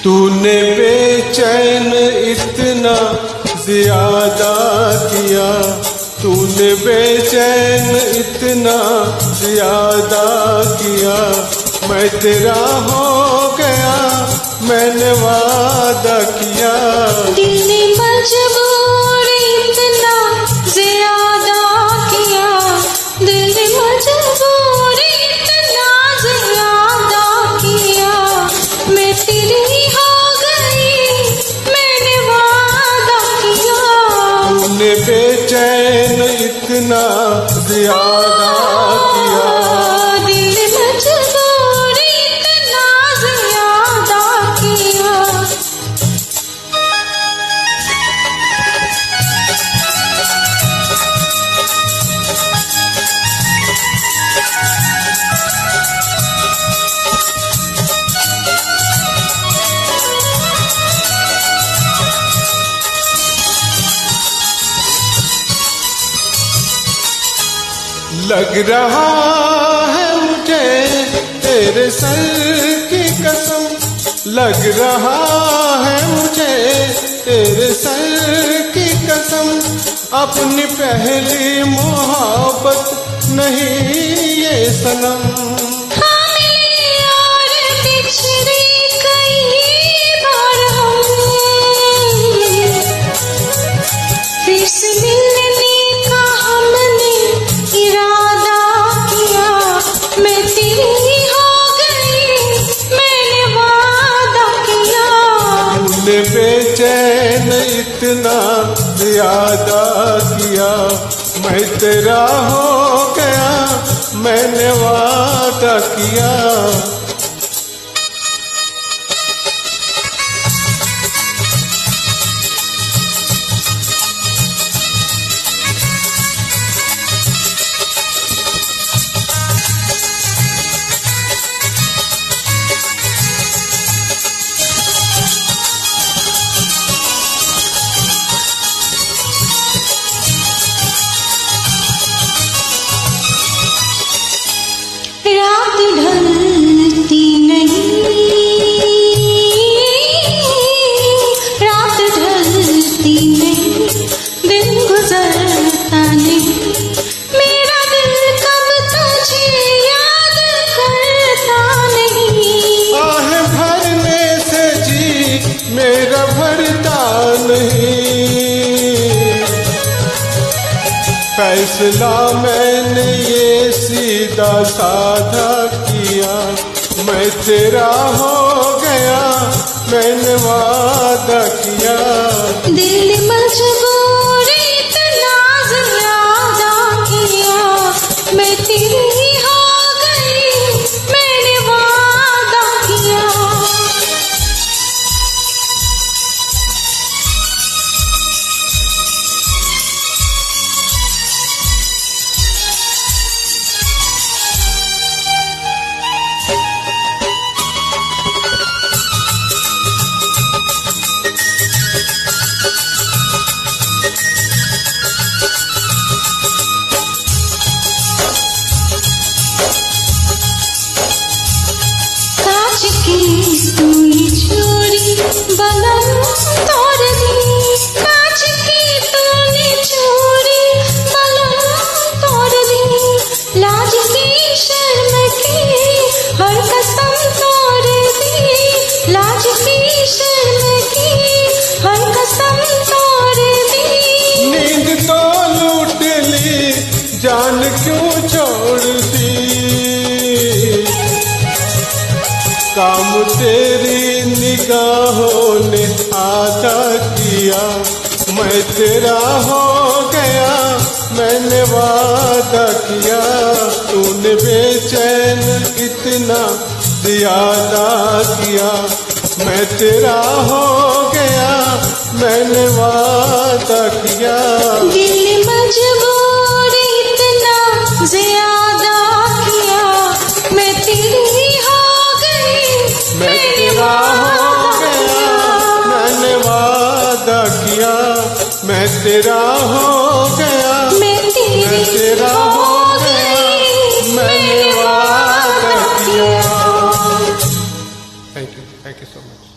तूने बेचैन इतना ज्यादा किया, तूने बेचैन इतना ज्यादा किया, मैं तेरा हो गया, मैंने वादा किया। दिल ने मजबूर इतना ज्यादा किया, दिल ने मजबूर इतना ज्यादा किया, मैं तेरी हो गई, मैंने वादा किया। तूने बेचैन इतना ज्यादा किया, दिल ने मजबूर इतना ज्यादा किया। लग रहा है मुझे तेरे सर की कसम, लग रहा है मुझे तेरे सर की कसम, अपनी पहली मोहब्बत नहीं ये सनम। हाँ मिले और बिछड़े कई बार हम, फिर से मिलने का हमने इरादा किया, मैं तेरी हो गई, मैंने वादा किया। तूने बेचैन इतना ज्यादा किया, मैं तेरा हो गया, मैंने वादा किया। रात ढलती नहीं, रात ढलती नहीं, दिन गुजरता नहीं, मेरा दिल कब तुझे याद करता नहीं। आह भरने से जी मेरा भरता नहीं, फैसला मैंने ये सीधा साधा किया, मैं तेरा हो गया, मैंने वादा किया। दिल ने मजबूर इतना ज्यादा किया, मैं तेरी हो गई, मैंने वादा किया। तूने चोरी बलम तोड़ दी, कांच की तूने चोरी बलम तोड़ दी, लाज की शर्म की हर कसम तोड़ दी, लाज की शर्म की हर कसम तोड़ दी। नींद तो लूट ली, जान क्यों छोड़ दी, काम तेरी निगाहों ने आधा किया, मैं तेरा हो गया, मैंने वादा किया। तूने बेचैन इतना ज्यादा किया, मैं तेरा हो गया, मैंने वादा किया। दिल ने मजबूर इतना ज्यादा किया, मैं तेरी हो गई, मैं तेरा हो गया, मैंने वादा किया, मैं तेरा हो गया, मैं तेरा हो गया, मैंने वादा किया। Thank you so much.